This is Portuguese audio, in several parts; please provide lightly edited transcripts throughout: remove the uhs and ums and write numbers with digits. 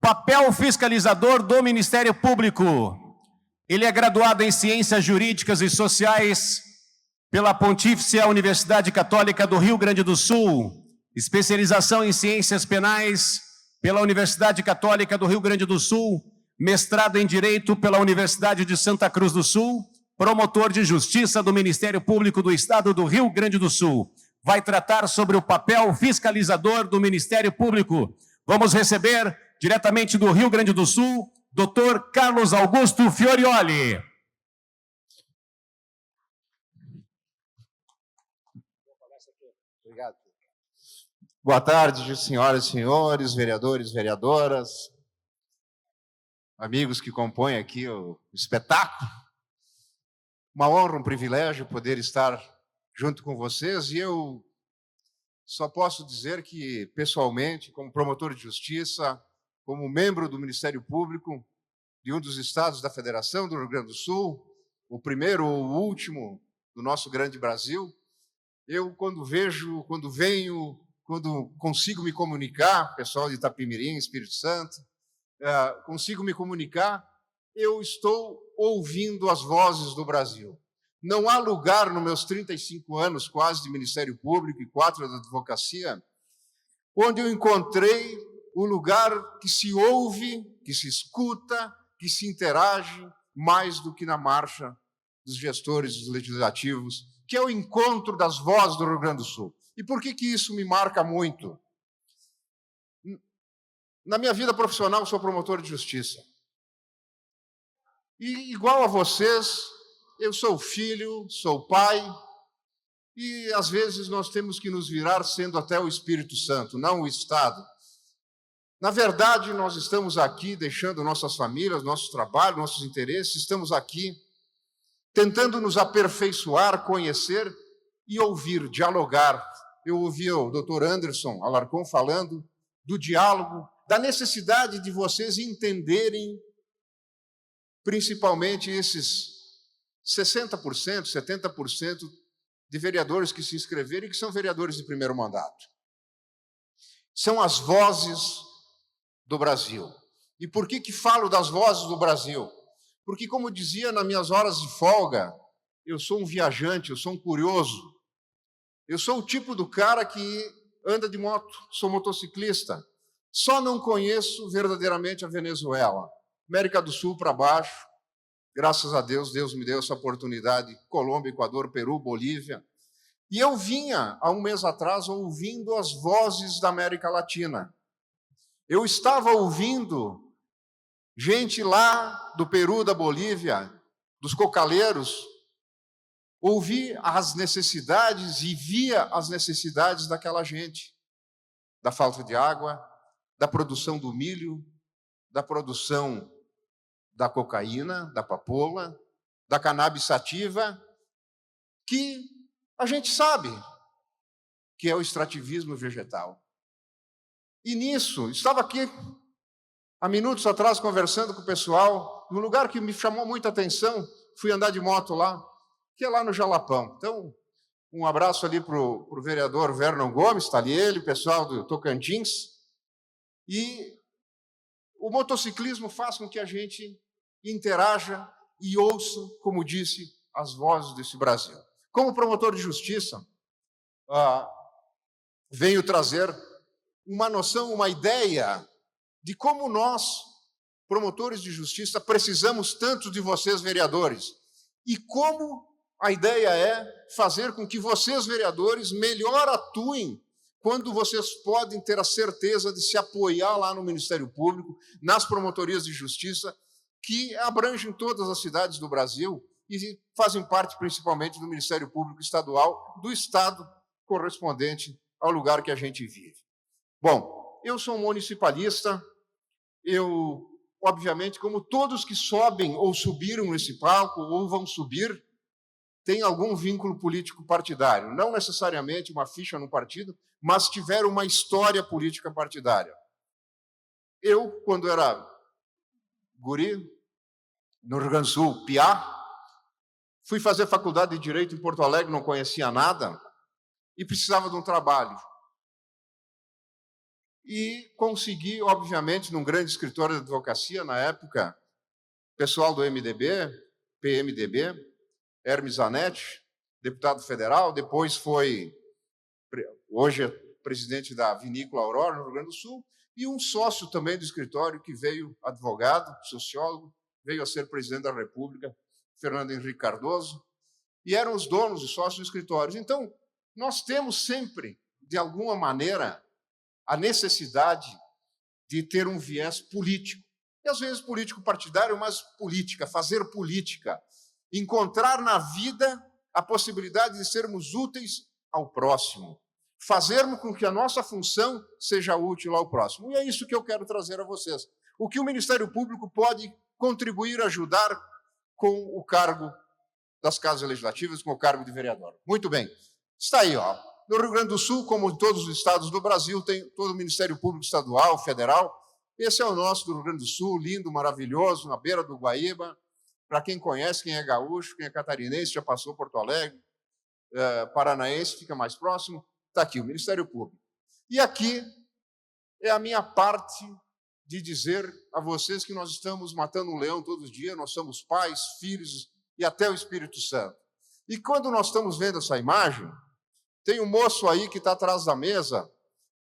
Papel fiscalizador do Ministério Público. Ele é graduado em Ciências Jurídicas e Sociais pela Pontífice Universidade Católica do Rio Grande do Sul, especialização em Ciências Penais pela Universidade Católica do Rio Grande do Sul, mestrado em Direito pela Universidade de Santa Cruz do Sul, promotor de Justiça do Ministério Público do Estado do Rio Grande do Sul. Vai tratar sobre o papel fiscalizador do Ministério Público. Vamos receber, diretamente do Rio Grande do Sul, Dr. Carlos Augusto Fiorioli. Obrigado. Boa tarde, senhoras e senhores, vereadores, vereadoras, amigos que compõem aqui o espetáculo. Uma honra, um privilégio poder estar junto com vocês, e eu só posso dizer que, pessoalmente, como promotor de justiça, como membro do Ministério Público de um dos estados da Federação do Rio Grande do Sul, o primeiro ou o último do nosso grande Brasil, eu, quando venho, quando consigo me comunicar, pessoal de Itapemirim, Espírito Santo, consigo me comunicar, eu estou ouvindo as vozes do Brasil. Não há lugar, nos meus 35 anos quase de Ministério Público e 4 da advocacia, onde eu encontrei o lugar que se ouve, que se escuta, que se interage mais do que na marcha dos gestores legislativos, que é o encontro das vozes do Rio Grande do Sul. E por que isso me marca muito? Na minha vida profissional, sou promotor de justiça. E, igual a vocês, eu sou filho, sou pai, e às vezes nós temos que nos virar sendo até o Espírito Santo, não o Estado. Na verdade, nós estamos aqui deixando nossas famílias, nossos trabalhos, nossos interesses, estamos aqui tentando nos aperfeiçoar, conhecer e ouvir, dialogar. Eu ouvi o Dr. Anderson Alarcon falando do diálogo, da necessidade de vocês entenderem principalmente esses 60%, 70% de vereadores que se inscreveram e que são vereadores de primeiro mandato. São as vozes do Brasil. E por que falo das vozes do Brasil? Porque, como dizia nas minhas horas de folga, eu sou um viajante, eu sou um curioso. Eu sou o tipo do cara que anda de moto, sou motociclista. Só não conheço verdadeiramente a Venezuela. América do Sul para baixo, graças a Deus, Deus me deu essa oportunidade. Colômbia, Equador, Peru, Bolívia. E eu vinha, há um mês atrás, ouvindo as vozes da América Latina. Eu estava ouvindo gente lá do Peru, da Bolívia, dos cocaleiros, ouvi as necessidades e via as necessidades daquela gente, da falta de água, da produção do milho, da produção da cocaína, da papoula, da cannabis sativa, que a gente sabe que é o extrativismo vegetal. E nisso, estava aqui, há minutos atrás, conversando com o pessoal, num lugar que me chamou muita atenção, fui andar de moto lá, que é lá no Jalapão. Então, um abraço ali para o vereador Vernon Gomes, está ali ele, o pessoal do Tocantins. E o motociclismo faz com que a gente interaja e ouça, como disse, as vozes desse Brasil. Como promotor de justiça, venho trazer uma noção, uma ideia de como nós, promotores de justiça, precisamos tanto de vocês, vereadores, e como a ideia é fazer com que vocês, vereadores, melhor atuem quando vocês podem ter a certeza de se apoiar lá no Ministério Público, nas promotorias de justiça, que abrangem todas as cidades do Brasil e fazem parte principalmente do Ministério Público Estadual, do Estado correspondente ao lugar que a gente vive. Bom, eu sou um municipalista, eu, obviamente, como todos que sobem ou subiram nesse palco ou vão subir, tem algum vínculo político partidário, não necessariamente uma ficha no partido, mas tiveram uma história política partidária. Eu, quando era guri, no Rio Grande do Sul, piá, fui fazer faculdade de Direito em Porto Alegre, não conhecia nada, e precisava de um trabalho. e consegui, obviamente, num grande escritório de advocacia, na época, pessoal do MDB, PMDB, Hermes Zanetti, deputado federal, depois foi, hoje é presidente da Vinícola Aurora, no Rio Grande do Sul, e um sócio também do escritório que veio, advogado, sociólogo, veio a ser presidente da República, Fernando Henrique Cardoso, e eram os donos e sócios do escritório. Então, nós temos sempre, de alguma maneira, a necessidade de ter um viés político. E, às vezes, político partidário, mas política, fazer política. Encontrar na vida a possibilidade de sermos úteis ao próximo. Fazermos com que a nossa função seja útil ao próximo. E é isso que eu quero trazer a vocês. O que o Ministério Público pode contribuir, ajudar com o cargo das casas legislativas, com o cargo de vereador. Muito bem. Está aí, ó. No Rio Grande do Sul, como em todos os estados do Brasil, tem todo o Ministério Público estadual, federal. Esse é o nosso do Rio Grande do Sul, lindo, maravilhoso, na beira do Guaíba. Para quem conhece, quem é gaúcho, quem é catarinense, já passou Porto Alegre, paranaense, fica mais próximo, está aqui, o Ministério Público. E aqui é a minha parte de dizer a vocês que nós estamos matando um leão todos os dias, nós somos pais, filhos e até o Espírito Santo. E quando nós estamos vendo essa imagem, tem um moço aí que está atrás da mesa,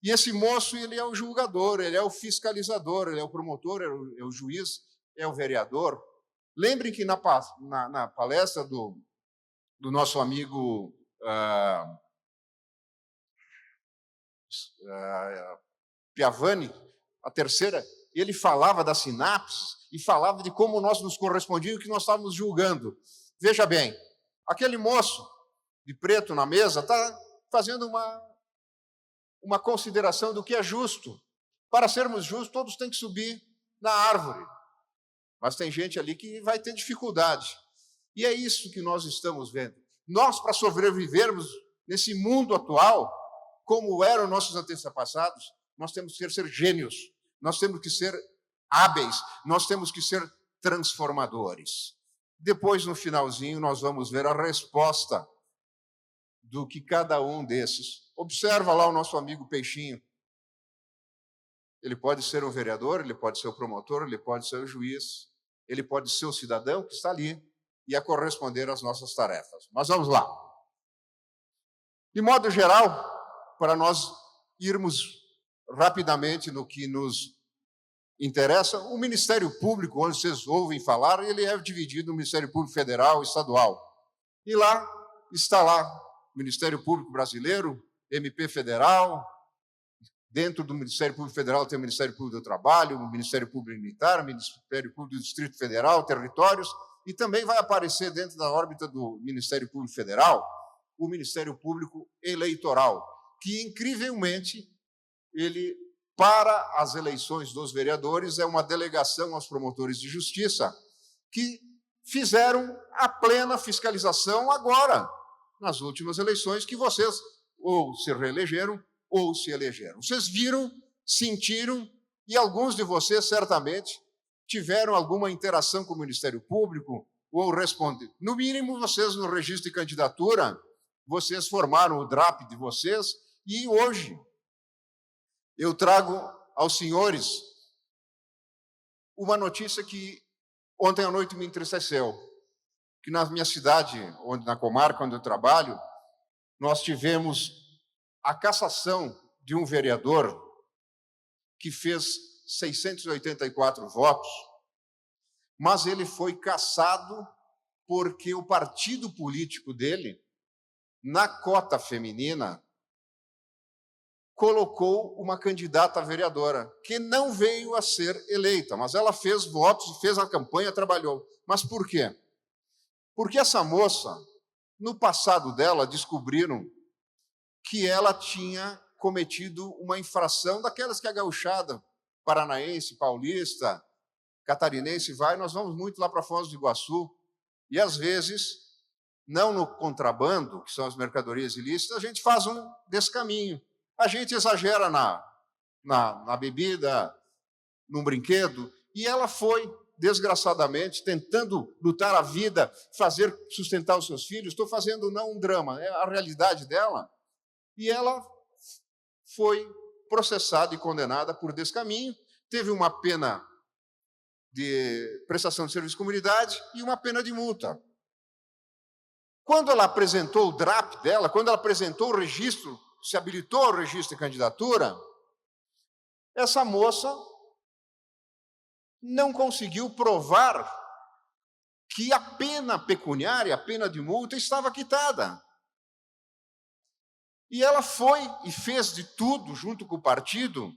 e esse moço ele é o julgador, ele é o fiscalizador, ele é o promotor, é o juiz, é o vereador. Lembrem que na palestra do nosso amigo Piavani, a terceira, ele falava das sinapses e falava de como nós nos correspondíamos e que nós estávamos julgando. Veja bem, aquele moço de preto na mesa está fazendo uma consideração do que é justo. Para sermos justos, todos têm que subir na árvore. Mas tem gente ali que vai ter dificuldade. E é isso que nós estamos vendo. Nós, para sobrevivermos nesse mundo atual, como eram nossos antepassados, nós temos que ser gênios, nós temos que ser hábeis, nós temos que ser transformadores. Depois, no finalzinho, nós vamos ver a resposta do que cada um desses. Observa lá o nosso amigo Peixinho. Ele pode ser o vereador, ele pode ser o promotor, ele pode ser o juiz, ele pode ser o cidadão que está ali e a corresponder às nossas tarefas. Mas vamos lá. De modo geral, para nós irmos rapidamente no que nos interessa, o Ministério Público, onde vocês ouvem falar, ele é dividido no Ministério Público Federal e Estadual. E lá está o Ministério Público Brasileiro, MP Federal. Dentro do Ministério Público Federal tem o Ministério Público do Trabalho, o Ministério Público Militar, o Ministério Público do Distrito Federal, territórios, e também vai aparecer dentro da órbita do Ministério Público Federal o Ministério Público Eleitoral, que, incrivelmente, ele, para as eleições dos vereadores, é uma delegação aos promotores de justiça que fizeram a plena fiscalização agora, nas últimas eleições, que vocês ou se reelegeram ou se elegeram. Vocês viram, sentiram, e alguns de vocês, certamente, tiveram alguma interação com o Ministério Público ou responderam. No mínimo, vocês, no registro de candidatura, vocês formaram o DRAP de vocês, e hoje eu trago aos senhores uma notícia que ontem à noite me entristeceu, que na minha cidade, na comarca onde eu trabalho, nós tivemos a cassação de um vereador que fez 684 votos, mas ele foi cassado porque o partido político dele, na cota feminina, colocou uma candidata a vereadora, que não veio a ser eleita, mas ela fez votos, fez a campanha, trabalhou. Mas por quê? Porque essa moça, no passado dela, descobriram que ela tinha cometido uma infração daquelas que a gauchada paranaense, paulista, catarinense vai, nós vamos muito lá para Foz do Iguaçu, e às vezes, não no contrabando, que são as mercadorias ilícitas, a gente faz um descaminho. A gente exagera na bebida, num brinquedo, e ela foi, desgraçadamente, tentando lutar a vida, sustentar os seus filhos. Estou fazendo não um drama, é a realidade dela. E ela foi processada e condenada por descaminho, teve uma pena de prestação de serviço de comunidade e uma pena de multa. Quando ela apresentou o DRAP dela, quando ela apresentou o registro, se habilitou ao registro de candidatura, essa moça não conseguiu provar que a pena pecuniária, a pena de multa, estava quitada. E ela foi e fez de tudo, junto com o partido,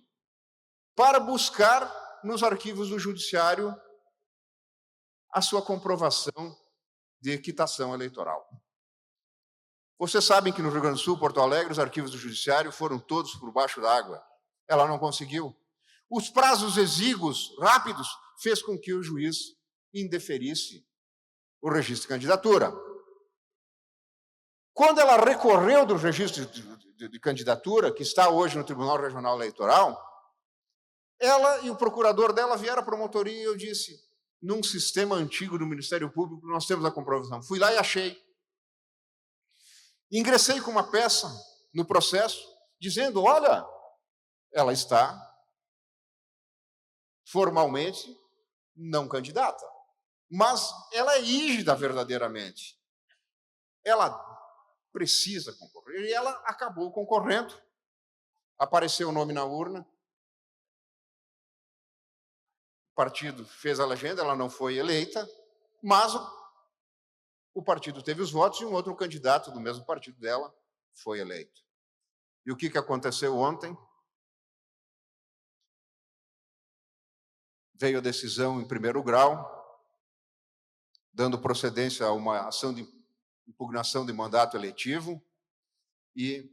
para buscar nos arquivos do Judiciário a sua comprovação de quitação eleitoral. Vocês sabem que no Rio Grande do Sul, Porto Alegre, os arquivos do Judiciário foram todos por baixo d'água. Ela não conseguiu. Os prazos exíguos, rápidos, fez com que o juiz indeferisse o registro de candidatura. Quando ela recorreu do registro de candidatura, que está hoje no Tribunal Regional Eleitoral, ela e o procurador dela vieram à promotoria e eu disse, num sistema antigo do Ministério Público, nós temos a comprovação. Fui lá e achei. Ingressei com uma peça no processo, dizendo, olha, ela está formalmente não candidata, mas ela é rígida verdadeiramente. Ela precisa concorrer. E ela acabou concorrendo, apareceu o nome na urna, o partido fez a legenda, ela não foi eleita, mas o partido teve os votos e um outro candidato do mesmo partido dela foi eleito. E o que aconteceu ontem? Veio a decisão em primeiro grau, dando procedência a uma ação de impugnação de mandato eletivo e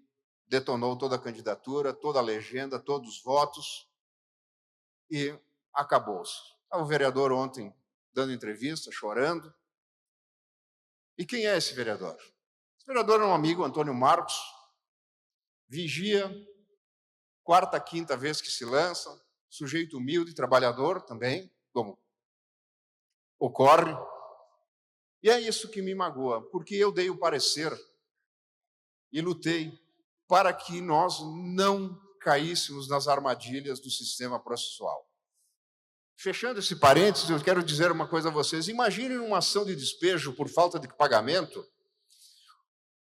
detonou toda a candidatura, toda a legenda, todos os votos e acabou-se. O vereador ontem dando entrevista, chorando. E quem é esse vereador? Esse vereador é um amigo, Antônio Marcos, vigia, quarta, quinta vez que se lança, sujeito humilde, trabalhador também, como ocorre. E é isso que me magoa, porque eu dei o parecer e lutei para que nós não caíssemos nas armadilhas do sistema processual. Fechando esse parênteses, eu quero dizer uma coisa a vocês. Imaginem uma ação de despejo por falta de pagamento.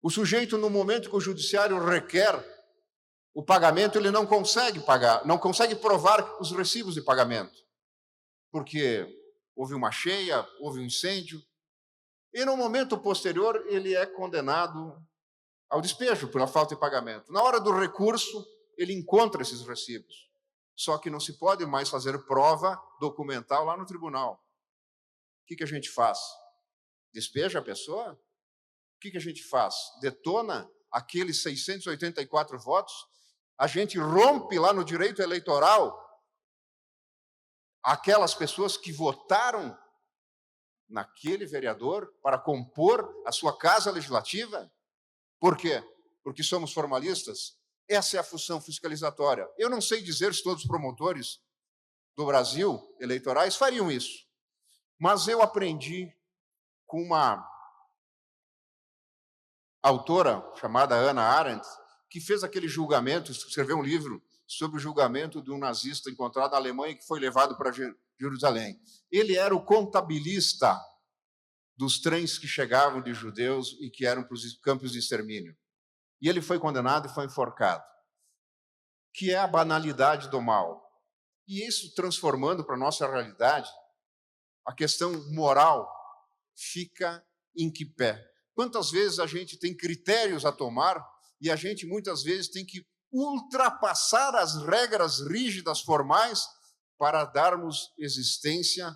O sujeito, no momento que o judiciário requer o pagamento, ele não consegue pagar, não consegue provar os recibos de pagamento, porque houve uma cheia, houve um incêndio, e no momento posterior ele é condenado ao despejo pela falta de pagamento. Na hora do recurso, ele encontra esses recibos. Só que não se pode mais fazer prova documental lá no tribunal. O que a gente faz? Despeja a pessoa? O que a gente faz? Detona aqueles 684 votos? A gente rompe lá no direito eleitoral aquelas pessoas que votaram naquele vereador para compor a sua casa legislativa? Por quê? Porque somos formalistas? Essa é a função fiscalizatória. Eu não sei dizer se todos os promotores do Brasil, eleitorais, fariam isso. Mas eu aprendi com uma autora chamada Hannah Arendt, que fez aquele julgamento, escreveu um livro sobre o julgamento de um nazista encontrado na Alemanha que foi levado para Jerusalém. Ele era o contabilista dos trens que chegavam de judeus e que eram para os campos de extermínio. E ele foi condenado e foi enforcado, que é a banalidade do mal. E isso transformando para a nossa realidade, a questão moral fica em que pé? Quantas vezes a gente tem critérios a tomar e a gente muitas vezes tem que ultrapassar as regras rígidas formais para darmos existência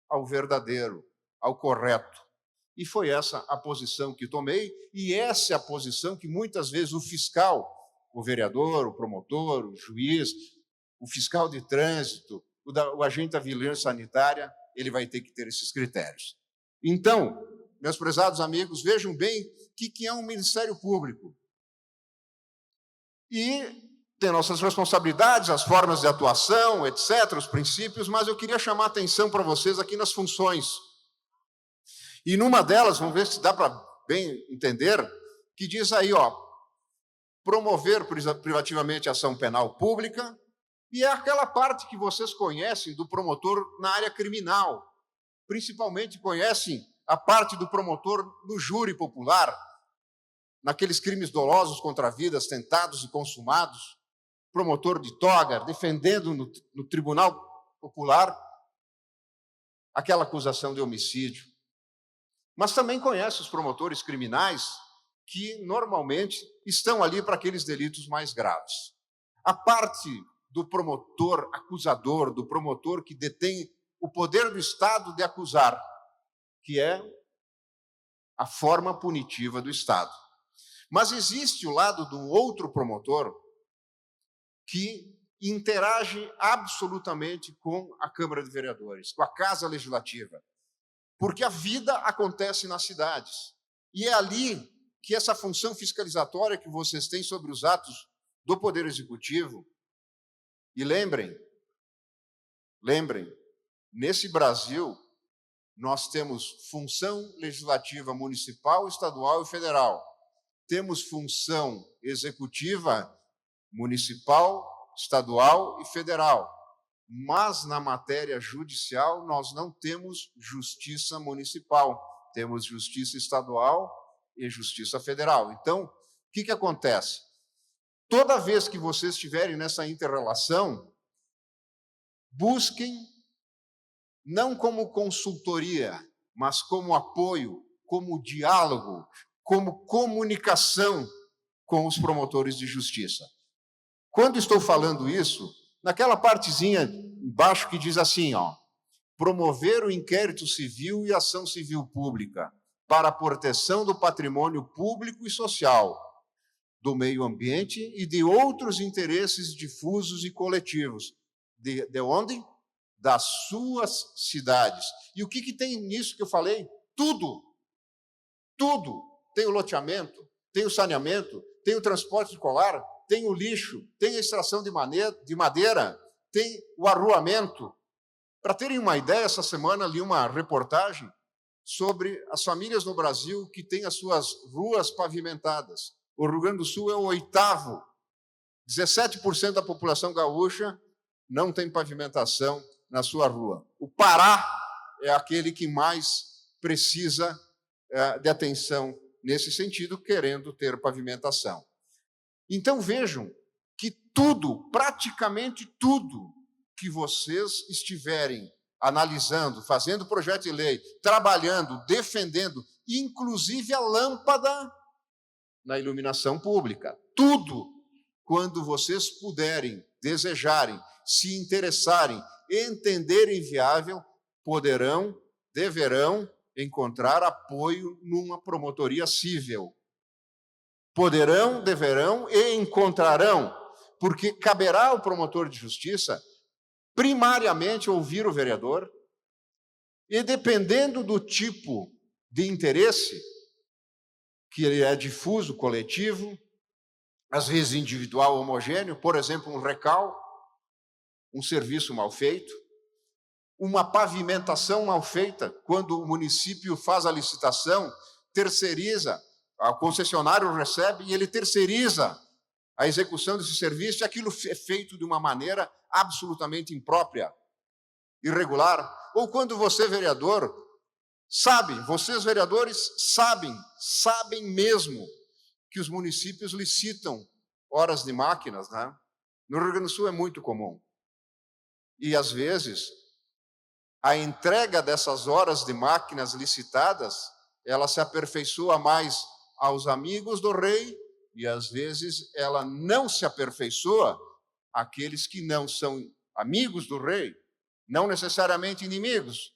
ao verdadeiro, ao correto. E foi essa a posição que tomei, e essa é a posição que muitas vezes o fiscal, o vereador, o promotor, o juiz, o fiscal de trânsito, o agente da vigilância sanitária, ele vai ter que ter esses critérios. Então, meus prezados amigos, vejam bem o que é um Ministério Público. E tem nossas responsabilidades, as formas de atuação, etc., os princípios, mas eu queria chamar a atenção para vocês aqui nas funções. E numa delas, vamos ver se dá para bem entender, que diz aí, ó, promover privativamente a ação penal pública, e é aquela parte que vocês conhecem do promotor na área criminal, principalmente conhecem a parte do promotor no júri popular, naqueles crimes dolosos contra vidas tentados e consumados, promotor de toga, defendendo no tribunal popular aquela acusação de homicídio. Mas também conhece os promotores criminais que normalmente estão ali para aqueles delitos mais graves. A parte do promotor acusador, do promotor que detém o poder do Estado de acusar, que é a forma punitiva do Estado. Mas existe o lado de um outro promotor que interage absolutamente com a Câmara de Vereadores, com a Casa Legislativa, porque a vida acontece nas cidades. E é ali que essa função fiscalizatória que vocês têm sobre os atos do Poder Executivo, e lembrem, nesse Brasil, nós temos função legislativa municipal, estadual e federal. Temos função executiva municipal, estadual e federal. Mas na matéria judicial nós não temos justiça municipal, temos justiça estadual e justiça federal. Então, o que acontece? Toda vez que vocês estiverem nessa inter-relação, busquem não como consultoria, mas como apoio, como diálogo, como comunicação com os promotores de justiça. Quando estou falando isso, naquela partezinha embaixo que diz assim, promover o inquérito civil e ação civil pública para a proteção do patrimônio público e social, do meio ambiente e de outros interesses difusos e coletivos. De onde? Das suas cidades. E o que tem nisso que eu falei? Tudo. Tudo. Tem o loteamento, tem o saneamento, tem o transporte escolar, tem o lixo, tem a extração de madeira, tem o arruamento. Para terem uma ideia, essa semana li uma reportagem sobre as famílias no Brasil que têm as suas ruas pavimentadas. O Rio Grande do Sul é o 8º. 17% da população gaúcha não tem pavimentação na sua rua. O Pará é aquele que mais precisa de atenção nesse sentido, querendo ter pavimentação. Então, vejam que tudo, praticamente tudo, que vocês estiverem analisando, fazendo projeto de lei, trabalhando, defendendo, inclusive a lâmpada na iluminação pública, tudo, quando vocês puderem, desejarem, se interessarem, entenderem viável, poderão, deverão encontrar apoio numa promotoria civil. Poderão, deverão e encontrarão, porque caberá ao promotor de justiça, primariamente, ouvir o vereador e, dependendo do tipo de interesse, que ele é difuso, coletivo, às vezes individual, homogêneo, por exemplo, um recal, um serviço mal feito, uma pavimentação mal feita, quando o município faz a licitação, terceiriza, o concessionário recebe e ele terceiriza a execução desse serviço, e aquilo é feito de uma maneira absolutamente imprópria, irregular. Ou quando você, vereador, sabe, vocês, vereadores, sabem mesmo que os municípios licitam horas de máquinas, né? No Rio Grande do Sul é muito comum. E, às vezes, a entrega dessas horas de máquinas licitadas, ela se aperfeiçoa mais aos amigos do rei e, às vezes, ela não se aperfeiçoa àqueles que não são amigos do rei, não necessariamente inimigos.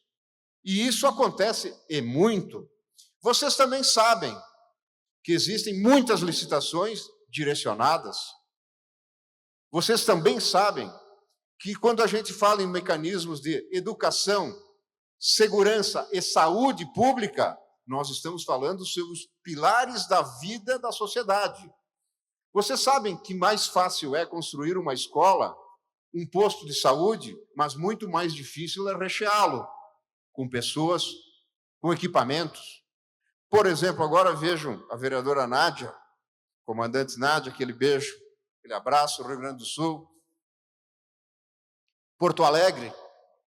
E isso acontece e muito. Vocês também sabem que existem muitas licitações direcionadas. Vocês também sabem que quando a gente fala em mecanismos de educação, segurança e saúde pública, nós estamos falando sobre os pilares da vida da sociedade. Vocês sabem que mais fácil é construir uma escola, um posto de saúde, mas muito mais difícil é recheá-lo com pessoas, com equipamentos. Por exemplo, agora vejam a vereadora Nádia, Comandante Nádia, aquele beijo, aquele abraço, Rio Grande do Sul. Porto Alegre,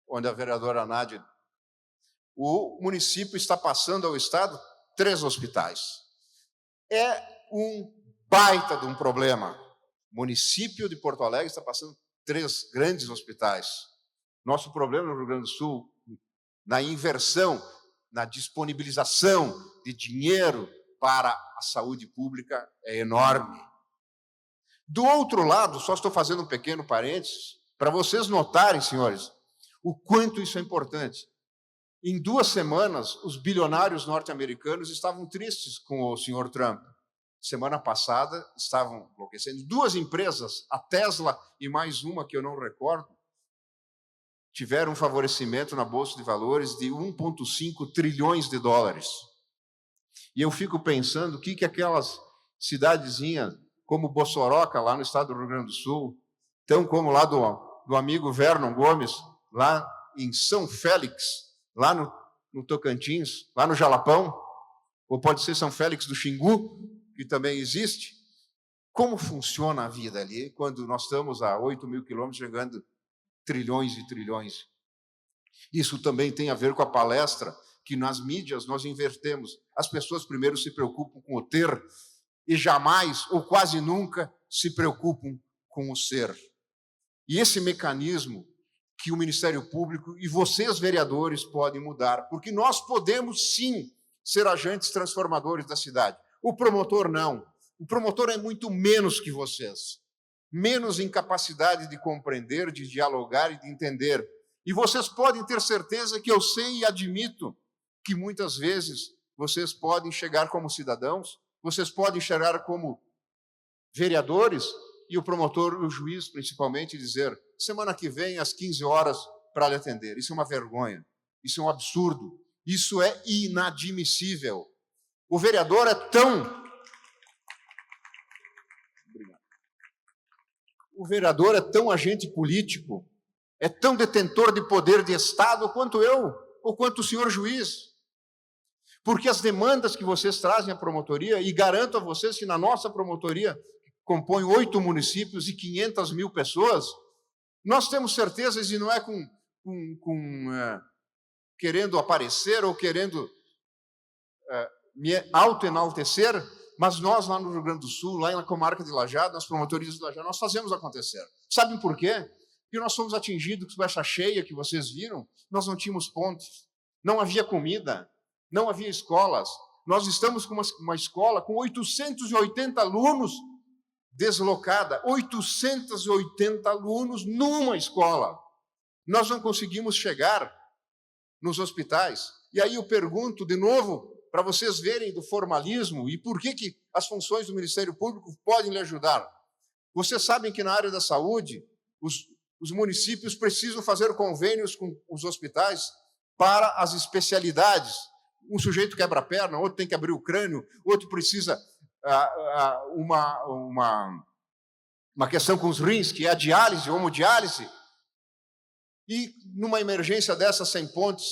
onde a vereadora Nádia, o município está passando ao Estado 3 hospitais. É um baita de um problema. O município de Porto Alegre está passando 3 grandes hospitais. Nosso problema no Rio Grande do Sul, na inversão, na disponibilização de dinheiro para a saúde pública, é enorme. Do outro lado, só estou fazendo um pequeno parênteses, para vocês notarem, senhores, o quanto isso é importante. Em 2 semanas, os bilionários norte-americanos estavam tristes com o senhor Trump. Semana passada, estavam enlouquecendo. 2 empresas, a Tesla e mais uma que eu não recordo, tiveram um favorecimento na Bolsa de Valores de 1,5 trilhões de dólares. E eu fico pensando o que aquelas cidadezinhas, como Bossoroca, lá no estado do Rio Grande do Sul, tão como lá do amigo Vernon Gomes, lá em São Félix, lá no Tocantins, lá no Jalapão, ou pode ser São Félix do Xingu, que também existe. Como funciona a vida ali, quando nós estamos a 8.000 quilômetros, chegando trilhões e trilhões? Isso também tem a ver com a palestra que nas mídias nós invertemos. As pessoas primeiro se preocupam com o ter e jamais, ou quase nunca, se preocupam com o ser. E esse mecanismo que o Ministério Público e vocês, vereadores, podem mudar, porque nós podemos, sim, ser agentes transformadores da cidade. O promotor não. O promotor é muito menos que vocês. Menos em capacidade de compreender, de dialogar e de entender. E vocês podem ter certeza que eu sei e admito que muitas vezes vocês podem chegar como cidadãos, vocês podem chegar como vereadores, e o promotor, o juiz principalmente, dizer: semana que vem, às 15 horas, para lhe atender. Isso é uma vergonha, isso é um absurdo, isso é inadmissível. O vereador é tão... O vereador é tão agente político, é tão detentor de poder de Estado quanto eu, ou quanto o senhor juiz. Porque as demandas que vocês trazem à promotoria, e garanto a vocês que na nossa promotoria, compõe 8 municípios e 500 mil pessoas, nós temos certezas, e não é querendo aparecer ou querendo me auto-enaltecer, mas nós lá no Rio Grande do Sul, lá na comarca de Lajeado, nas promotorias de Lajeado, nós fazemos acontecer. Sabem por quê? Porque nós fomos atingidos com essa cheia que vocês viram, nós não tínhamos pontes, não havia comida, não havia escolas. Nós estamos com uma escola com 880 alunos deslocada, 880 alunos numa escola. Nós não conseguimos chegar nos hospitais. E aí eu pergunto de novo, para vocês verem do formalismo e por que as funções do Ministério Público podem lhe ajudar. Vocês sabem que na área da saúde, os municípios precisam fazer convênios com os hospitais para as especialidades. Um sujeito quebra a perna, outro tem que abrir o crânio, outro precisa uma questão com os rins, que é a diálise, hemodiálise. E numa emergência dessa sem pontes,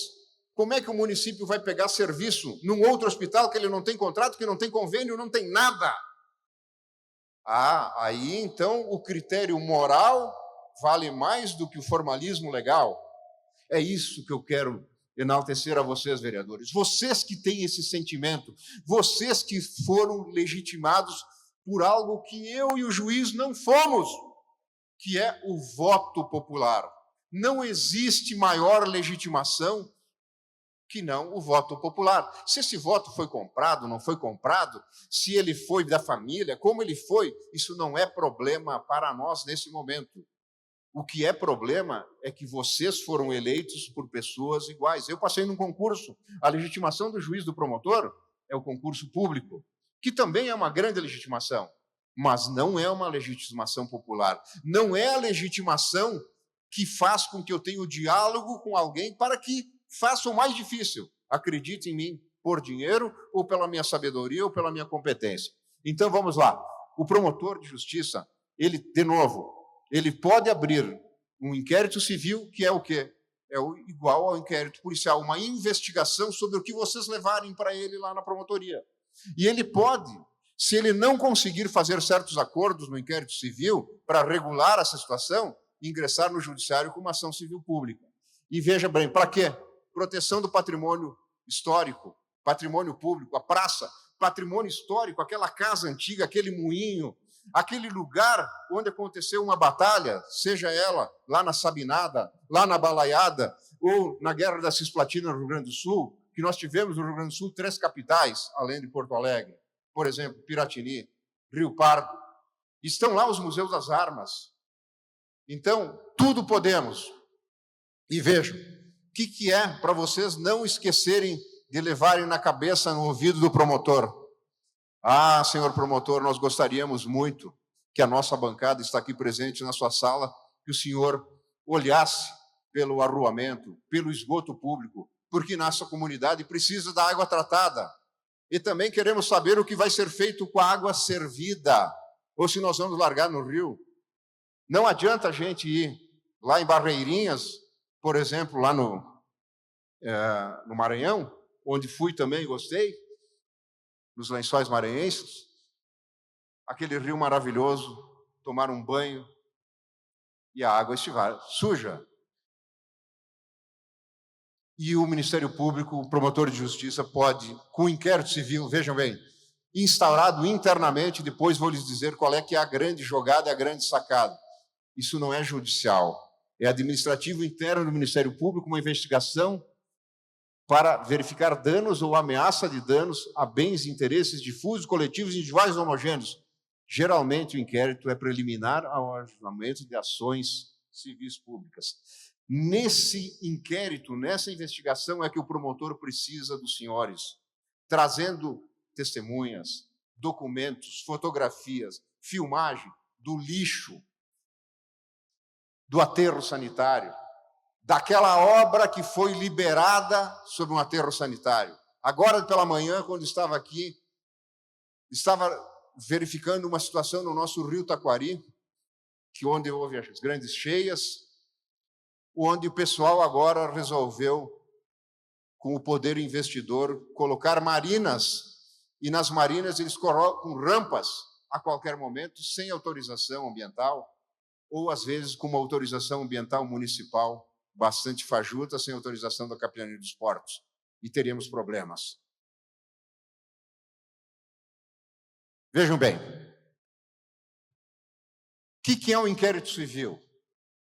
como é que o município vai pegar serviço num outro hospital que ele não tem contrato, que não tem convênio, não tem nada? Aí então o critério moral vale mais do que o formalismo legal. É isso que eu quero enaltecer a vocês, vereadores. Vocês que têm esse sentimento, vocês que foram legitimados por algo que eu e o juiz não fomos, que é o voto popular. Não existe maior legitimação que não o voto popular. Se esse voto foi comprado, não foi comprado, se ele foi da família, como ele foi, isso não é problema para nós nesse momento. O que é problema é que vocês foram eleitos por pessoas iguais. Eu passei num concurso. A legitimação do juiz do promotor é o concurso público, que também é uma grande legitimação, mas não é uma legitimação popular. Não é a legitimação que faz com que eu tenha o diálogo com alguém para que faça o mais difícil. Acredite em mim, por dinheiro, ou pela minha sabedoria, ou pela minha competência. Então, vamos lá. O promotor de justiça, ele, de novo, ele pode abrir um inquérito civil, que é o quê? É igual ao inquérito policial, uma investigação sobre o que vocês levarem para ele lá na promotoria. E ele pode Se ele não conseguir fazer certos acordos no inquérito civil para regular essa situação, ingressar no judiciário com uma ação civil pública. E veja bem, para quê? Proteção do patrimônio histórico, patrimônio público, a praça, patrimônio histórico, aquela casa antiga, aquele moinho, aquele lugar onde aconteceu uma batalha, seja ela lá na Sabinada, lá na Balaiada, ou na Guerra da Cisplatina no Rio Grande do Sul, que nós tivemos no Rio Grande do Sul 3 capitais, além de Porto Alegre. Por exemplo, Piratini, Rio Pardo. Estão lá os museus das armas. Então, tudo podemos. E vejam, o que é para vocês não esquecerem de levarem na cabeça, no ouvido do promotor? Ah, senhor promotor, nós gostaríamos muito que a nossa bancada está aqui presente na sua sala, que o senhor olhasse pelo arruamento, pelo esgoto público, porque nossa comunidade precisa da água tratada. E também queremos saber o que vai ser feito com a água servida, ou se nós vamos largar no rio. Não adianta a gente ir lá em Barreirinhas, por exemplo, lá no Maranhão, onde fui também e gostei, nos Lençóis Maranhenses, aquele rio maravilhoso, tomar um banho e a água estiver suja. E o Ministério Público, o promotor de justiça, pode, com inquérito civil, vejam bem, instaurado internamente, depois vou lhes dizer qual é que é a grande jogada, a grande sacada. Isso não é judicial, é administrativo interno do Ministério Público, uma investigação para verificar danos ou ameaça de danos a bens e interesses difusos, coletivos, individuais ou homogêneos. Geralmente o inquérito é preliminar ao arquivamento de ações civis públicas. Nesse inquérito, nessa investigação, é que o promotor precisa dos senhores, trazendo testemunhas, documentos, fotografias, filmagem do lixo, do aterro sanitário, daquela obra que foi liberada sobre um aterro sanitário. Agora, pela manhã, quando estava aqui, estava verificando uma situação no nosso rio Taquari, que onde houve as grandes cheias, onde o pessoal agora resolveu, com o poder investidor, colocar marinas, e nas marinas eles colocam rampas a qualquer momento, sem autorização ambiental, ou às vezes com uma autorização ambiental municipal bastante fajuta, sem autorização da Capitania dos Portos, e teríamos problemas. Vejam bem, o que é um inquérito civil?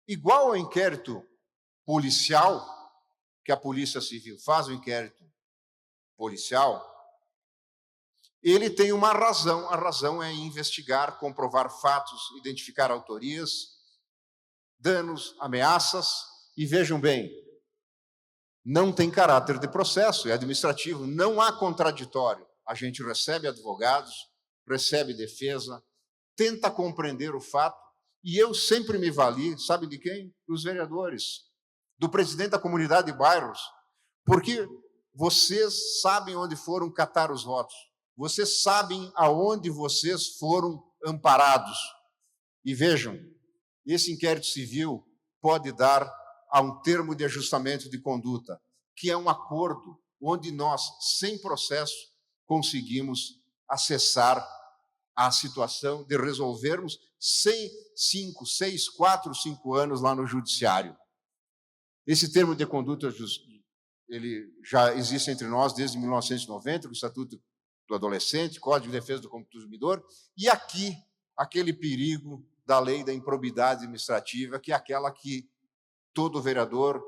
Igual ao inquérito policial, que a Polícia Civil faz o inquérito policial, ele tem uma razão. A razão é investigar, comprovar fatos, identificar autorias, danos, ameaças. E vejam bem, não tem caráter de processo, é administrativo, não há contraditório. A gente recebe advogados, recebe defesa, tenta compreender o fato, e eu sempre me vali, sabe de quem? Dos vereadores, do presidente da comunidade de bairros, porque vocês sabem onde foram catar os votos, vocês sabem aonde vocês foram amparados. E vejam, esse inquérito civil pode dar a um termo de ajustamento de conduta, que é um acordo onde nós, sem processo, conseguimos acessar a situação de resolvermos sem 5, 6, 4, 5 anos lá no judiciário. Esse termo de conduta ele já existe entre nós desde 1990, o Estatuto do Adolescente, Código de Defesa do Consumidor, e aqui, aquele perigo da lei da improbidade administrativa, que é aquela que todo vereador,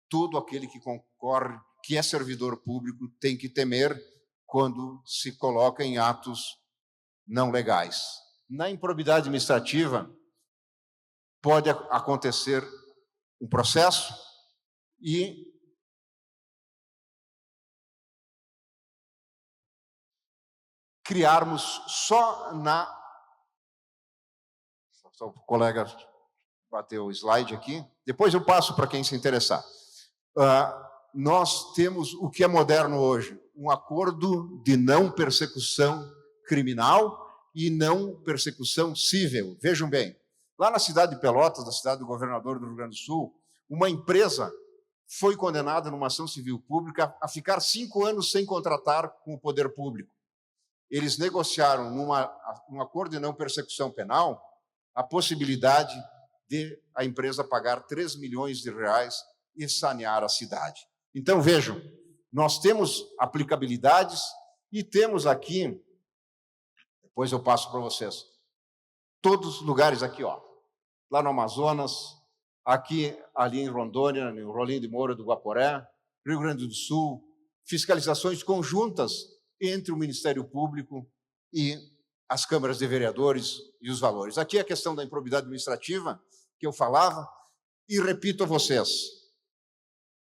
todo aquele que concorre, que é servidor público, tem que temer quando se coloca em atos não legais. Na improbidade administrativa, pode acontecer um processo e criarmos só o colega bateu o slide aqui, depois eu passo para quem se interessar. Nós temos o que é moderno hoje, um acordo de não persecução criminal e não persecução civil. Vejam bem, lá na cidade de Pelotas, da cidade do governador do Rio Grande do Sul, uma empresa foi condenada numa ação civil pública a ficar 5 anos sem contratar com o poder público. eles negociaram num acordo de não persecução penal a possibilidade de a empresa pagar 3 milhões de reais e sanear a cidade. Então, vejam, nós temos aplicabilidades e temos aqui, depois eu passo para vocês, todos os lugares aqui, ó, lá no Amazonas, aqui, ali em Rondônia, no Rolim de Moura do Guaporé, Rio Grande do Sul, fiscalizações conjuntas entre o Ministério Público e as câmaras de vereadores e os valores. Aqui é a questão da improbidade administrativa, que eu falava, e repito a vocês,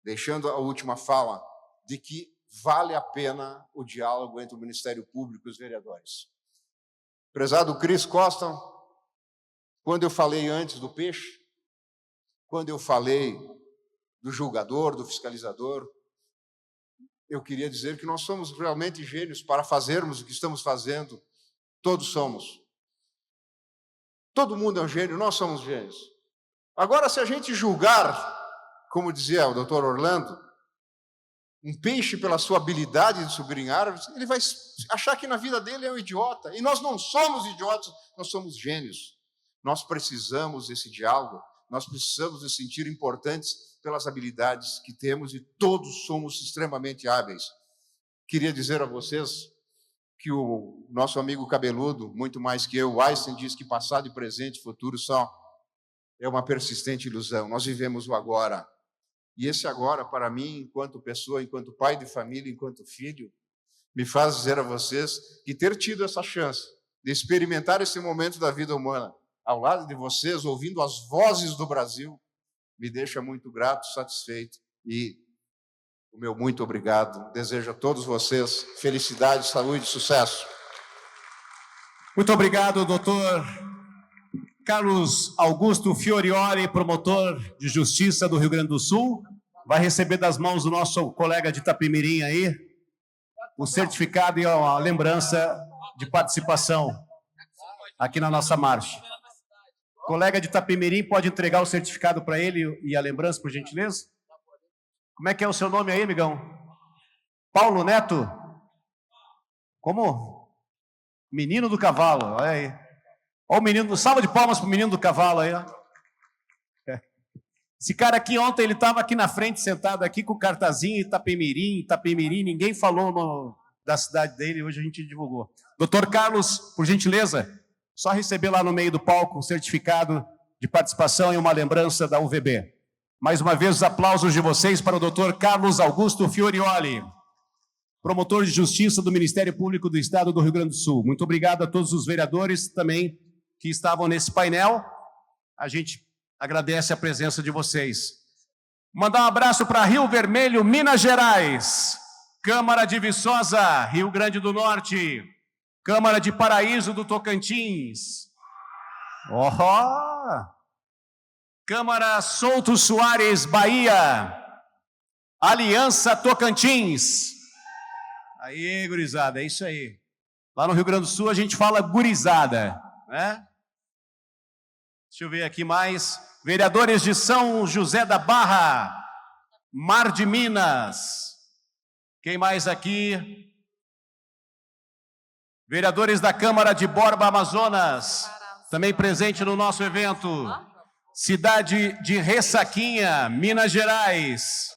deixando a última fala, de que vale a pena o diálogo entre o Ministério Público e os vereadores. Prezado Cris Costa, quando eu falei antes do peixe, quando eu falei do julgador, do fiscalizador, eu queria dizer que nós somos realmente gênios para fazermos o que estamos fazendo. Todos somos. Todo mundo é um gênio, nós somos gênios. Agora, se a gente julgar, como dizia o doutor Orlando, um peixe pela sua habilidade de subir em árvores, ele vai achar que na vida dele é um idiota. E nós não somos idiotas, nós somos gênios. Nós precisamos desse diálogo, nós precisamos nos sentir importantes pelas habilidades que temos e todos somos extremamente hábeis. Queria dizer a vocês que o nosso amigo cabeludo, muito mais que eu, Einstein, diz que passado e presente e futuro só é uma persistente ilusão. Nós vivemos o agora. E esse agora, para mim, enquanto pessoa, enquanto pai de família, enquanto filho, me faz dizer a vocês que ter tido essa chance de experimentar esse momento da vida humana ao lado de vocês, ouvindo as vozes do Brasil, me deixa muito grato, satisfeito e o meu muito obrigado. Desejo a todos vocês felicidade, saúde e sucesso. Muito obrigado, doutor Carlos Augusto Fiorioli, promotor de Justiça do Rio Grande do Sul. Vai receber das mãos do nosso colega de Itapemirim aí o certificado e a lembrança de participação aqui na nossa marcha. Colega de Itapemirim, pode entregar o certificado para ele e a lembrança, por gentileza? Como é que é o seu nome aí, amigão? Paulo Neto? Como? Menino do Cavalo, olha aí. Olha o menino, salva de palmas para o menino do cavalo aí, ó. Esse cara aqui ontem, ele estava aqui na frente, sentado aqui com o cartazinho Itapemirim, ninguém falou da cidade dele, hoje a gente divulgou. Doutor Carlos, por gentileza, só receber lá no meio do palco um certificado de participação e uma lembrança da UVB. Mais uma vez, os aplausos de vocês para o doutor Carlos Augusto Fiorioli, promotor de Justiça do Ministério Público do Estado do Rio Grande do Sul. Muito obrigado a todos os vereadores também que estavam nesse painel. A gente agradece a presença de vocês. Mandar um abraço para Rio Vermelho, Minas Gerais, Câmara de Viçosa, Rio Grande do Norte, Câmara de Paraíso do Tocantins, Câmara Souto Soares, Bahia, Aliança Tocantins. Aí, gurizada, é isso aí. Lá no Rio Grande do Sul a gente fala gurizada, né? Deixa eu ver aqui mais. Vereadores de São José da Barra, Mar de Minas. Quem mais aqui? Vereadores da Câmara de Borba, Amazonas, também presente no nosso evento. Cidade de Ressaquinha, Minas Gerais.